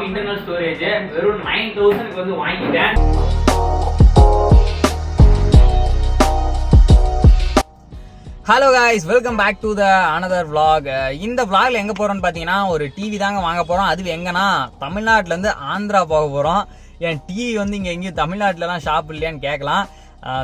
Internal storage வெறும் 9000க்கு வந்து வாங்கிட்டேன். Hello guys, welcome back to the another vlog. இந்த vlogல எங்க போறோம்னு பாத்தீங்கன்னா ஒரு டிவி தாங்க வாங்க போறோம். அது எங்கன்னா தமிழ்நாட்டுல இருந்து ஆந்திரா போக போறோம். என் டிவி வந்து இங்க எங்கேயும் தமிழ்நாட்டுலலாம் ஷாப் இல்லையான்னு கேட்கலாம்.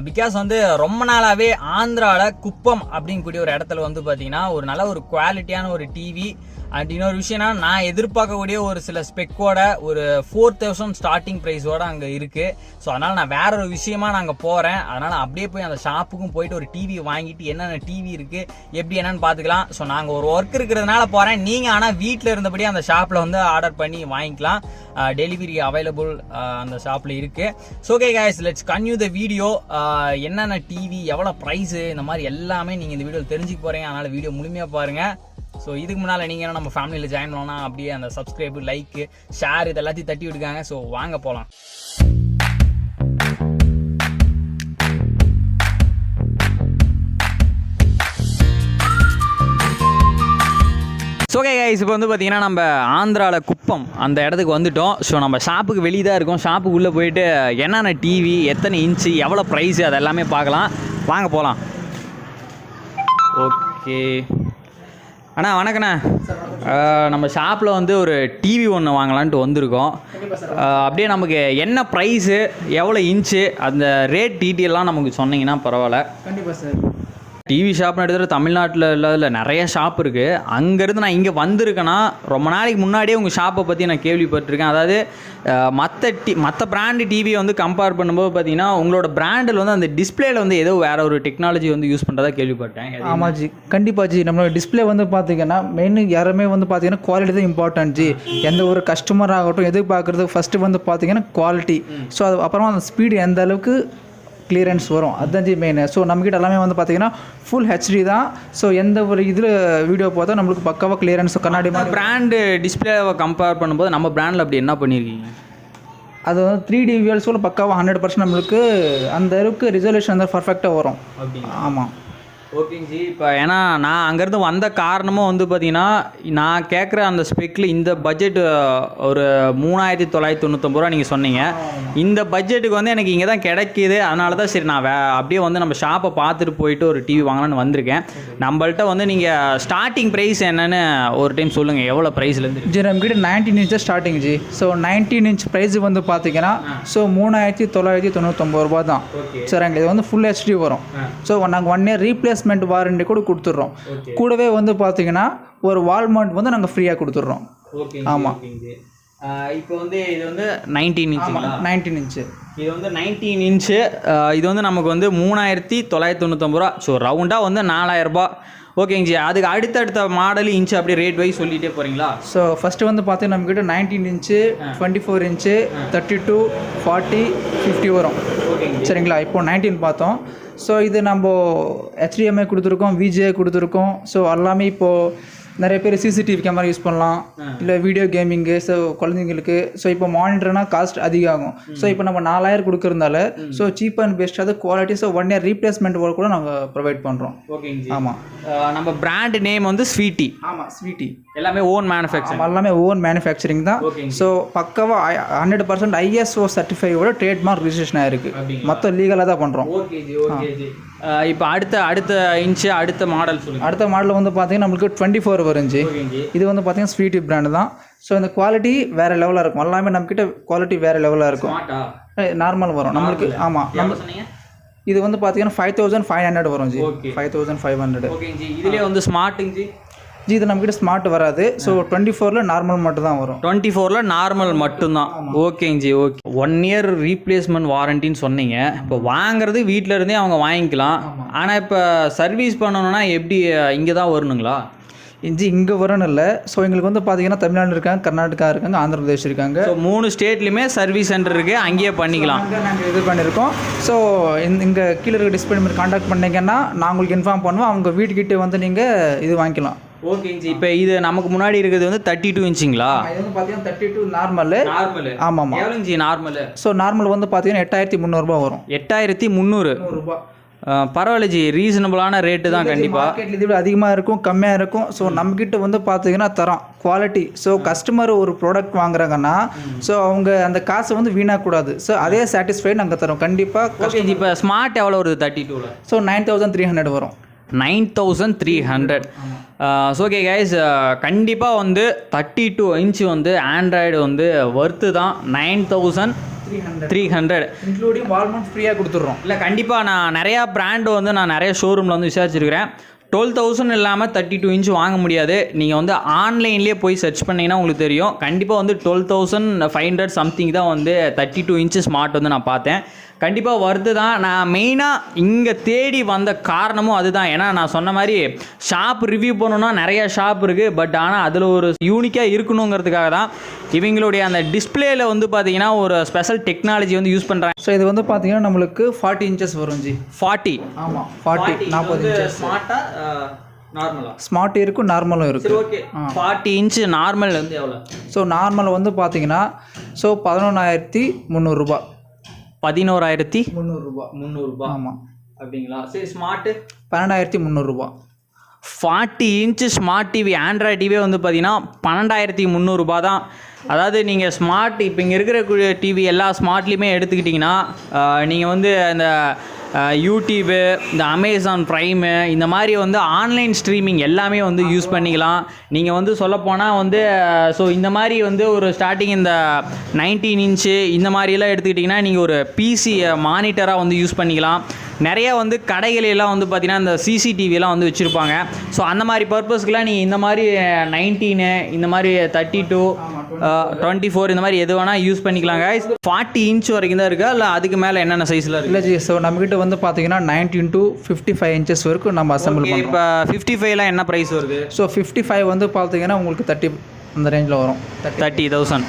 பிகாஸ் வந்து ரொம்ப நாளாவே ஆந்திரால குப்பம் அப்படிங்கக்கூடிய ஒரு இடத்துல வந்து பாத்தீங்கன்னா ஒரு நல்ல ஒரு குவாலிட்டியான ஒரு டிவி அண்ட் இன்னொரு விஷயம்னா நான் எதிர்பார்க்கக்கூடிய ஒரு சில ஸ்பெக்கோட ஒரு 4000 ஸ்டார்டிங் ப்ரைஸோட அங்கே இருக்கு. ஸோ அதனால நான் வேற ஒரு விஷயமா நான் அங்கே போறேன். அதனால அப்படியே போய் அந்த ஷாப்புக்கும் போயிட்டு ஒரு டிவி வாங்கிட்டு என்னென்ன டிவி இருக்கு எப்படி என்னன்னு பார்த்துக்கலாம். ஸோ நாங்கள் ஒரு ஒர்க் இருக்கிறதுனால போறேன். நீங்க ஆனால் வீட்டில் இருந்தபடி அந்த ஷாப்ல வந்து ஆர்டர் பண்ணி வாங்கிக்கலாம். டெலிவரி அவைலபிள் அந்த ஷாப்ல இருக்கு. So okay guys, let's continue the video. என்னென்ன டிவி, எவ்வளோ ப்ரைஸ், இந்த மாதிரி எல்லாமே நீங்க இந்த வீடியோ தெரிஞ்சுக்க போறீங்க. அதனால வீடியோ முழுமையா பாருங்க. ஸோ இதுக்கு முன்னால் நீங்கள் நம்ம ஃபேமிலியில் ஜாயின் பண்ணோன்னா அப்படியே அந்த சப்ஸ்கிரைப், லைக், ஷேர் இது எல்லாத்தையும் தட்டி விட்டுக்காங்க. ஸோ வாங்க போகலாம். ஸோ ஓகே கைஸ், இப்போ வந்து பார்த்தீங்கன்னா நம்ம ஆந்திராவில் குப்பம் அந்த இடத்துக்கு வந்துட்டோம். ஸோ நம்ம ஷாப்புக்கு வெளியே தான் இருக்கோம். ஷாப்புக்குள்ளே போயிட்டு என்னென்ன டிவி, எத்தனை இன்ச்சு, எவ்வளோ ப்ரைஸு அது எல்லாமே பார்க்கலாம். வாங்க போகலாம். ஓகே அண்ணா, வணக்கண்ணா. நம்ம ஷாப்பில் வந்து ஒரு டிவி ஒன்று வாங்கலான்ட்டு வந்திருக்கோம். அப்படியே நமக்கு என்ன ப்ரைஸு, எவ்வளோ இன்ச்சு, அந்த ரேட் டீட்டெயிலாம் நமக்கு சொன்னீங்கன்னா பரவாயில்ல. கண்டிப்பாக சார். டிவி ஷாப்னு எடுத்துகிட்டு தமிழ்நாட்டில் இல்லாத நிறைய ஷாப் இருக்குது. அங்கேருந்து நான் இங்கே வந்திருக்கேன்னா ரொம்ப நாளைக்கு முன்னாடியே உங்கள் ஷாப்பை பற்றி நான் கேள்விப்பட்டிருக்கேன். அதாவது மற்ற பிராண்டு டிவியை வந்து கம்பேர் பண்ணும்போது பார்த்தீங்கன்னா உங்களோட பிராண்டில் வந்து அந்த டிஸ்பிளேல வந்து ஏதோ வேறு ஒரு டெக்னாலஜி வந்து யூஸ் பண்ணுறதா கேள்விப்பட்டேன். ஆமாம் ஜி, கண்டிப்பாக ஜி. நம்மளோட டிஸ்பிளே வந்து பார்த்தீங்கன்னா மெயின் யாருமே வந்து பார்த்தீங்கன்னா குவாலிட்டி தான் இம்பார்ட்டன்ட் ஜி. எந்த ஒரு கஸ்டமர் ஆகட்டும் எதிர்பார்க்குறது ஃபஸ்ட்டு வந்து பார்த்தீங்கன்னா குவாலிட்டி. ஸோ அது அப்புறமா அந்த ஸ்பீடு எந்த அளவுக்கு கிளியரன்ஸ் வரும் அதுதான் ஜி மெயின். ஸோ நம்மக்கிட்ட எல்லாமே வந்து பார்த்தீங்கன்னா ஃபுல் ஹெச்டி தான். ஸோ எந்த ஒரு இதில் வீடியோ பார்த்தா நம்மளுக்கு பக்காவாக கிளியரன்ஸ் கண்ணாடி மாதிரி. பிராண்டு டிஸ்பிளேவை கம்பேர் பண்ணும்போது நம்ம பிராண்டில் அப்படி என்ன பண்ணியிருக்கீங்க? அது வந்து 3D விஎல்ஸோட பக்காவாக 100% நம்மளுக்கு அந்த அளவுக்கு ரிசல்யூஷன் தான் பர்ஃபெக்டாக வரும். ஆமாம். ஓகேங்க ஜி. இப்போ ஏன்னா நான் அங்கேருந்து வந்த காரணமும் வந்து பார்த்தீங்கன்னா நான் கேட்குற அந்த ஸ்பெக்கில் இந்த பட்ஜெட் ஒரு 3999 ரூபா நீங்கள் சொன்னீங்க. இந்த பட்ஜெட்டுக்கு வந்து எனக்கு இங்கே தான் கிடைக்கிது. அதனால தான் சரி நான் அப்படியே வந்து நம்ம ஷாப்பை பார்த்துட்டு போயிட்டு ஒரு டிவி வாங்கலான்னு வந்திருக்கேன். நம்மள்ட்ட வந்து நீங்கள் ஸ்டார்டிங் ப்ரைஸ் என்னென்னு ஒரு டைம் சொல்லுங்கள். எவ்வளோ ப்ரைஸ்லேருந்து? ஜி நம்மக்கிட்ட 19 inches starting ji. So 19 inch price வந்து பார்த்தீங்கன்னா ஸோ 3999 ரூபா தான். சரிங்க. இது வந்து ஃபுல் ஹெச்டி வரும். ஸோ நாங்கள் 1 இயர் ரீப்ளேஸ்மெண்ட் வாரண்டி கூட கொடுத்துட்றோம். கூடவே வந்து பார்த்தீங்கன்னா ஒரு வால் மவுண்ட் வந்து நாங்கள் ஃப்ரீயாக கொடுத்துட்றோம். ஆமாம். இப்போ வந்து இது வந்து 19 இன்ச்சு. 19 இன்ச்சு இது வந்து 19 இன்ச்சு. இது வந்து நமக்கு வந்து 3999 ரூபா. ஸோ ரவுண்டாக வந்து 4000 ரூபா. ஓகேங்க ஜி. அதுக்கு அடுத்தடுத்த மாடல் இன்ச்சு அப்படியே ரேட் வைஸ் சொல்லிகிட்டே போகிறீங்களா? ஸோ ஃபஸ்ட்டு வந்து பார்த்தீங்கன்னா நம்மக்கிட்ட 19 இன்ச்சு, 24 இன்ச்சு, 32, 40, 50 வரும். சரிங்களா. இப்போது 19 பார்த்தோம். ஸோ இது நம்ம HDMI கொடுத்துருக்கோம், VGA கொடுத்துருக்கோம். ஸோ எல்லாமே இப்போது நிறைய பேர் சிசிடிவி கேமரா யூஸ் பண்ணலாம், இல்லை வீடியோ கேமிங்கு. ஸோ குழந்தைங்களுக்கு ஸோ இப்போ மானிட்டர்னா காஸ்ட் அதிகம் ஆகும். ஸோ இப்போ நம்ம 4000 கொடுக்குறதுனால ஸோ சீப் அண்ட் பெஸ்ட்டாக குவாலிட்டி. ஸோ 1 இயர் ரீப்ளேஸ்மெண்ட் கூட நாங்கள் ப்ரொவைட் பண்ணுறோம். ஓகேங்க. ஆமாம். நம்ம பிராண்ட் நேம் வந்து ஸ்வீட்டி. ஆமாம், ஸ்வீட்டி. எல்லாமே ஓன் மேனுஃபேக்சரிங். எல்லாமே ஓன் மேனுஃபேக்சரிங் தான். ஸோ பக்காவாக 100% ISO சர்டிஃபைவோட ட்ரேட்மார்க் ரிஜிஸ்ட்ரேஷன் ஆயிருக்கு. மொத்தம் லீகலாக தான் பண்ணுறோம். இப்போ அடுத்த இன்ச்சு அடுத்த மாடல் சொல்லுங்கள். அடுத்த மாடல் வந்து பார்த்தீங்கன்னா நம்மளுக்கு 24 வருஞ்சி. இது வந்து பார்த்தீங்கன்னா ஸ்வீட்டி பிராண்டு தான். ஸோ இந்த குவாலிட்டி வேறு லெவலாக இருக்கும். எல்லாமே நம்மக்கிட்ட குவாலிட்டி வேறு லெவலாக இருக்கும். நார்மல் வரும் நம்மளுக்கு. ஆமாம். இது வந்து பார்த்தீங்கன்னா 5500 வரும் ஜி. 5500. இதுலேயே வந்து ஸ்மார்ட்டுங்க ஜி. ஜி இது நம்மக்கிட்ட ஸ்மார்ட் வராது. ஸோ 24ல் நார்மல் மட்டும் தான் வரும். 24ல் நார்மல் மட்டும்தான். ஓகேங்க ஜி. ஓகே. 1 இயர் ரீப்ளேஸ்மெண்ட் வாரண்டின்னு சொன்னீங்க. இப்போ வாங்குறது வீட்டில் இருந்தே அவங்க வாங்கிக்கலாம். ஆனால் இப்போ சர்வீஸ் பண்ணணும்னா எப்படி இங்கே தான் வரணுங்களா? ஜி இங்கே வரணும் இல்லை. ஸோ எங்களுக்கு வந்து பார்த்தீங்கன்னா தமிழ்நாடு இருக்காங்க, கர்நாடகா இருக்காங்க, ஆந்திர பிரதேஷ் இருக்காங்க. ஸோ 3 ஸ்டேட்லையுமே சர்வீஸ் சென்டர் இருக்குது. அங்கேயே பண்ணிக்கலாம். நாங்கள் இது பண்ணியிருக்கோம். ஸோ இங்கே கீழே இருக்க டிஸ்பிளே நம்பர் கான்டாக்ட் பண்ணிங்கன்னா நான் உங்களுக்கு இன்ஃபார்ம் பண்ணுவோம். அவங்க வீட்டுக்கிட்டே வந்து நீங்கள் இது வாங்கிக்கலாம். ஓகேங்க ஜி. இப்போ இது நமக்கு முன்னாடி இருக்கிறது வந்து 32 இன்ச்சுங்களா? இது வந்து பார்த்தீங்கன்னா 32 நார்மல். ஆமாம். எவ்வளோங்க ஜி நார்மல்? ஸோ நார்மல் வந்து பார்த்தீங்கன்னா 8300 ரூபா வரும். 8300 ரூபா. பரவாயில்ல ஜி, ரீசனபிளான ரேட்டு தான் கண்டிப்பாக. மார்க்கெட்டில் இது விட அதிகமாக இருக்கும், கம்மியாக இருக்கும். ஸோ நம்மக்கிட்ட வந்து பார்த்தீங்கன்னா தரம் குவாலிட்டி. ஸோ கஸ்டமர் ஒரு ப்ராடக்ட் வாங்குறாங்கன்னா ஸோ அவங்க அந்த காசை வந்து வீணாகக்கூடாது. ஸோ அதே சாட்டிஸ்ஃபைட் நாங்கள் தரோம் கண்டிப்பாக. ஓகே ஜி, இப்போ ஸ்மார்ட் எவ்வளோ வருது 32ல்? ஸோ 9300 வரும். 9300. ஓகே கைஸ், கண்டிப்பாக வந்து 32 இன்ச் வந்து ஆண்ட்ராய்டு வந்து ஒர்த்து தான். 9300 இன்க்ளூடிங் வால்மார்ட் ஃப்ரீயாக கொடுத்துட்றோம். இல்லை கண்டிப்பாக நான் நிறையா பிராண்டு வந்து நான் நிறைய ஷோரூமில் வந்து விசாரிச்சிருக்கிறேன். 12,000 இல்லாமல் 32 இன்ச் வாங்க முடியாது. நீங்கள் வந்து ஆன்லைன்லேயே போய் சர்ச் பண்ணிங்கன்னா உங்களுக்கு தெரியும். கண்டிப்பாக வந்து 12,500 சம்திங் தான் வந்து 32 இன்ச்சு ஸ்மார்ட் வந்து நான் பார்த்தேன். கண்டிப்பாக வருது தான். நான் மெயினாக இங்கே தேடி வந்த காரணமும் அதுதான். ஏன்னா நான் சொன்ன மாதிரி ஷாப் ரிவ்யூ பண்ணணுன்னா நிறையா ஷாப் இருக்குது. பட் ஆனால் அதில் ஒரு யூனிக்காக இருக்கணுங்கிறதுக்காக தான் இவங்களுடைய அந்த டிஸ்பிளேயில் வந்து பார்த்தீங்கன்னா ஒரு ஸ்பெஷல் டெக்னாலஜி வந்து யூஸ் பண்ணுறாங்க. ஸோ இது வந்து பார்த்தீங்கன்னா நம்மளுக்கு 40 இன்ச்சஸ் வரும் ஜி. 40? ஆமாம், 40 இன்ச்சஸ். நார்மலாக ஸ்மார்ட் இருக்கும், நார்மலும் இருக்குது. ஓகே, 40 இன்ச்சு நார்மல் வந்து எவ்வளோ? ஸோ நார்மல் வந்து பார்த்தீங்கன்னா ஸோ 11,300 ரூபா. 11,300 ரூபா. ஆமாம், அப்படிங்களா? சரி, ஸ்மார்ட்டு 12,300 ரூபா. 40 inch smart TV Android TV வந்து பார்த்தீங்கன்னா 12,300 ரூபா தான். அதாவது நீங்கள் ஸ்மார்ட் இப்போ இங்கே இருக்கிற டிவி எல்லா ஸ்மார்ட்லேயுமே எடுத்துக்கிட்டிங்கன்னா நீங்கள் வந்து இந்த யூடியூபு, இந்த அமேசான் ப்ரைமு, இந்த மாதிரி வந்து ஆன்லைன் ஸ்ட்ரீமிங் எல்லாமே வந்து யூஸ் பண்ணிக்கலாம். நீங்கள் வந்து சொல்லப்போனால் வந்து ஸோ இந்த மாதிரி வந்து ஒரு ஸ்டார்டிங் இந்த 19 இன்ச்சு இந்த மாதிரியெல்லாம் எடுத்துக்கிட்டிங்கன்னா நீங்கள் ஒரு பிசி மானிட்டராக வந்து யூஸ் பண்ணிக்கலாம். நிறைய வந்து கடைகளெல்லாம் வந்து பார்த்திங்கன்னா இந்த சிசிடிவிலாம் வந்து வச்சுருப்பாங்க. ஸோ அந்த மாதிரி பர்பஸ்க்குலாம் நீங்கள் இந்த மாதிரி 19 இந்த மாதிரி 32 24 இந்த மாதிரி எது வேணால் யூஸ் பண்ணிக்கலாம் guys. 40 இன்ச் வரைக்கும் தான் இருக்கா, இல்லை அதுக்கு மேலே என்னென்ன சைஸில் இருக்குது? இல்லை ஜி, ஸோ நம்மகிட்ட வந்து பார்த்தீங்கன்னா 19 to 55 இன்ச்சஸ் வரைக்கும் நம்ம அசம்பிள் பண்ணுறோம். இப்போ 55லாம் என்ன ப்ரைஸ் வருது? ஸோ 55 வந்து பார்த்தீங்கன்னா உங்களுக்கு 30 அந்த ரேஞ்சில் வரும். 30,000.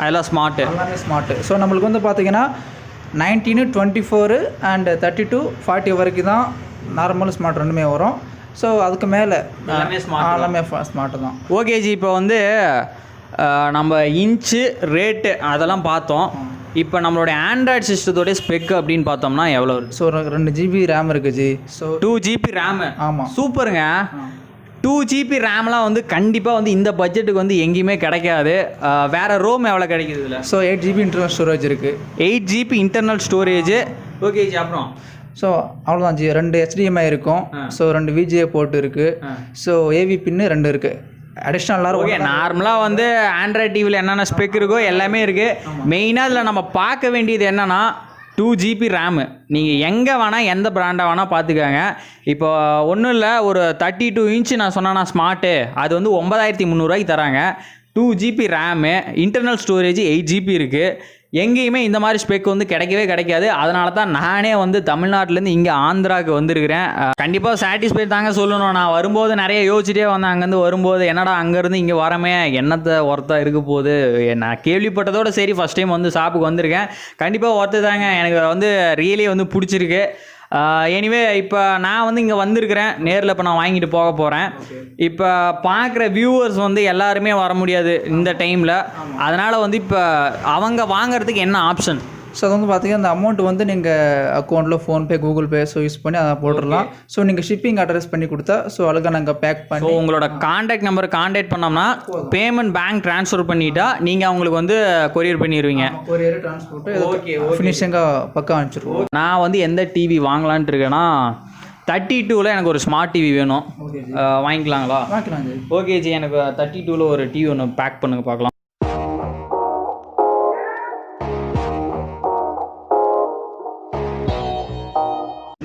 அதெல்லாம் ஸ்மார்ட்டு, எல்லாமே ஸ்மார்ட்டு. ஸோ நம்மளுக்கு வந்து பார்த்தீங்கன்னா 19, 24 அண்ட் 32, 40 வரைக்கும் தான் நார்மல் ஸ்மார்ட் ரெண்டுமே வரும். ஸோ அதுக்கு மேலே எல்லாமே ஸ்மார்ட்டு தான். ஓகே ஜி, இப்போ வந்து நம்ம இன்ச்சு ரேட்டு அதெல்லாம் பார்த்தோம். இப்போ நம்மளுடைய ஆண்ட்ராய்டு சிஸ்டத்தோடைய ஸ்பெக் அப்படின்னு பார்த்தோம்னா எவ்வளோ இருக்குது? ஸோ 2 GB ரேம் இருக்குது ஜி. So 2 GB RAM. ஆமாம், சூப்பருங்க. 2 GB ரேம்லாம் வந்து கண்டிப்பாக வந்து இந்த பட்ஜெட்டுக்கு வந்து எங்கேயுமே கிடைக்காது. வேறு ரோம் எவ்வளோ கிடைக்குது இதில்? ஸோ 8 GB இன்டர்னல் ஸ்டோரேஜ் இருக்குது. 8 GB internal storage. Okay G, அப்புறம் ஸோ அவ்வளோதான் ஜி. 2 HDMI இருக்கும். ஸோ 2 VGA போர்ட் இருக்குது. ஸோ AV பின்னு 2 இருக்குது. அடிஷ்னலாக ஓகே, நார்மலாக வந்து ஆண்ட்ராய்ட் டிவியில் என்னென்ன ஸ்பெக் இருக்கோ எல்லாமே இருக்குது. மெயினாக இதில் நம்ம பார்க்க வேண்டியது என்னென்னா 2 GB ரேமு. நீங்கள் எங்கே வேணால் எந்த பிராண்டாக வேணால் பார்த்துக்கோங்க. இப்போ ஒன்றும் இல்லை, ஒரு 32 இன்ச்சு நான் சொன்னேன்னா ஸ்மார்ட்டு, அது வந்து 9,300 தராங்க. 2 GB RAM, internal storage 8 GB இருக்குது. எங்கேயுமே இந்த மாதிரி ஸ்பெக் வந்து கிடைக்கவே கிடைக்காது. அதனால தான் நானே வந்து தமிழ்நாட்டிலேருந்து இங்கே ஆந்திராவுக்கு வந்திருக்கிறேன். கண்டிப்பாக சாட்டிஸ்ஃபைட் தாங்க சொல்லணும். நான் வரும்போது நிறைய யோசிச்சுட்டே வந்தேன். அங்கேருந்து வரும்போது என்னடா அங்கேருந்து இங்கே வரமே என்னத்தை ஒர்த்தாக இருக்க போகுது. நான் கேள்விப்பட்டதோடு சரி ஃபஸ்ட் டைம் வந்து ஷாப்புக்கு வந்திருக்கேன். கண்டிப்பாக ஒர்த்து தாங்க. எனக்கு வந்து ரியலி வந்து பிடிச்சிருக்கு. எனிவே இப்போ நான் வந்து இங்கே வந்திருக்கிறேன். நேரில் இப்போ நான் வாங்கிட்டு போக போகிறேன். இப்போ பார்க்குற வியூவர்ஸ் வந்து எல்லாருமே வர முடியாது இந்த டைமில். அதனால் வந்து இப்போ அவங்க வாங்குறதுக்கு என்ன ஆப்ஷன்? ஸோ அது வந்து பார்த்தீங்கன்னா அந்த அமௌண்ட் வந்து நீங்கள் அக்கௌண்ட்டில் PhonePe, Google Pay so use பண்ணி அதை போட்டுடலாம். ஸோ நீங்கள் ஷிப்பிங் அட்ரஸ் பண்ணி கொடுத்தா ஸோ அழகாக நாங்கள் பேக் பண்ணி உங்களோட கான்டாக்ட் நம்பர் கான்டாக்ட் பண்ணோம்னா பேமெண்ட் பேங்க் ட்ரான்ஸ்ஃபர் பண்ணிட்டா நீங்கள் அவங்களுக்கு வந்து கொரியர் பண்ணிடுவீங்க. கொரியர் ட்ரான்ஸ்போர்ட்டு ஓகே ஃபினிஷிங்காக பக்கம் அனுப்பிச்சிருவோம். நான் வந்து எந்த டிவி வாங்கலான்ட்டு இருக்கேன்னா 32ல் எனக்கு ஒரு ஸ்மார்ட் டிவி வேணும். வாங்கிக்கலாங்களா? வாங்கிக்கலாம் ஜி. ஓகே ஜி, எனக்கு 32ல் ஒரு டிவி ஒன்று பேக் பண்ணுங்க பார்க்கலாம்.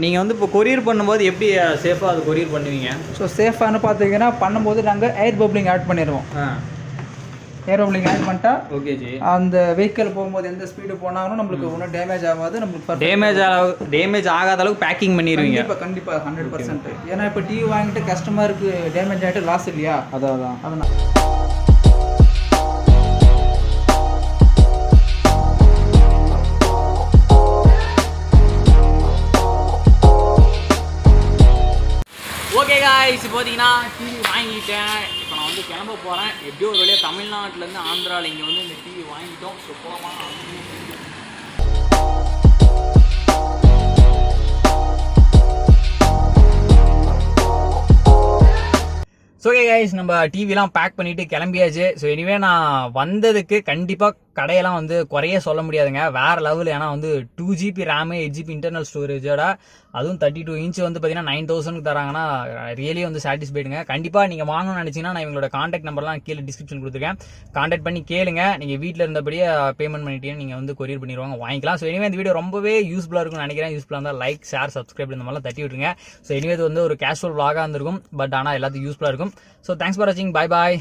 நீங்கள் வந்து இப்போ கொரியர் பண்ணும்போது எப்படி சேஃபாக அது கொரியர் பண்ணுவீங்க? ஸோ சேஃபானு பார்த்தீங்கன்னா பண்ணும்போது நாங்கள் ஏர் பப்ளிங் ஆட் பண்ணிடுவோம். ஏர் பப்ளிங் ஆட் பண்ணிட்டா ஓகே ஜி, அந்த வெஹிக்கிள் போகும்போது எந்த ஸ்பீடு போனாலும் நம்மளுக்கு ஒன்றும் டேமேஜ் ஆகாது. நம்மளுக்கு டேமேஜ் ஆகாத அளவுக்கு பேக்கிங் பண்ணிடுவீங்க. கண்டிப்பாக 100%. ஏன்னா இப்போ டிவி வாங்கிட்டு கஸ்டமருக்கு டேமேஜ் ஆகிட்டு லாஸ் இல்லையா? அதனால் ஓகே காய்ஸ், இப்போ பார்த்தீங்கன்னா டிவி வாங்கிட்டேன். இப்போ நான் வந்து கிளம்ப போகிறேன். எப்படியோ ஒரு வழியாக தமிழ்நாட்டிலேருந்து ஆந்திராவில் இங்கே வந்து இந்த டிவி வாங்கிட்டோம். ஸோ போகலாமா? கைஸ் நம்ம டிவிலாம் பேக் பண்ணிட்டு கிளம்பியாச்சு. ஸோ எனிவே நான் வந்ததுக்கு கண்டிப்பாக கடையெல்லாம் வந்து குறைய சொல்ல முடியாதுங்க, வேற லெவல். ஏன்னா வந்து 2GB RAM 8GB இன்டர்னல் ஸ்டோரேஜோட அதுவும் 32 இன்ச் வந்து பார்த்தீங்கன்னா 9000 தராங்கன்னா ரியலி வந்து சாட்டிஸ்ஃபைடுங்க. கண்டிப்பாக நீங்கள் வாங்கணும்னு நினச்சிங்கன்னா நான் இவங்களோட காண்டாக்ட் நம்பர்லாம் கீழே டிஸ்கிரிப்ஷன் கொடுத்துருக்கேன், காண்டாக்ட் பண்ணி கேளுங்க. நீங்கள் வீட்டில் இருந்தபடியே பேமெண்ட் பண்ணிட்டீங்கன்னா நீங்கள் வந்து கொரியர் பண்ணிடுவாங்க, வாங்கிக்கலாம். ஸோ எனிவே இந்த வீடியோ ரொம்பவே யூஸ்ஃபுல்லாக இருக்கும்னு நினைக்கிறேன். யூஸ்ஃபுல்லாக இருந்தால் லைக் ஷேர் சப்ஸ்கிரைப் இந்த மாதிரிலாம் தட்டி விட்டுருங்க. ஸோ எனிவே இது வந்து ஒரு கேஷுவல் vlog-ஆ இருந்திருக்கும், பட் ஆனால் எல்லாத்துக்கும் யூஸ்ஃபுல்லாக இருக்கும். ஸோ தேங்க்ஸ் ஃபார் வாட்சிங், பை பாய்.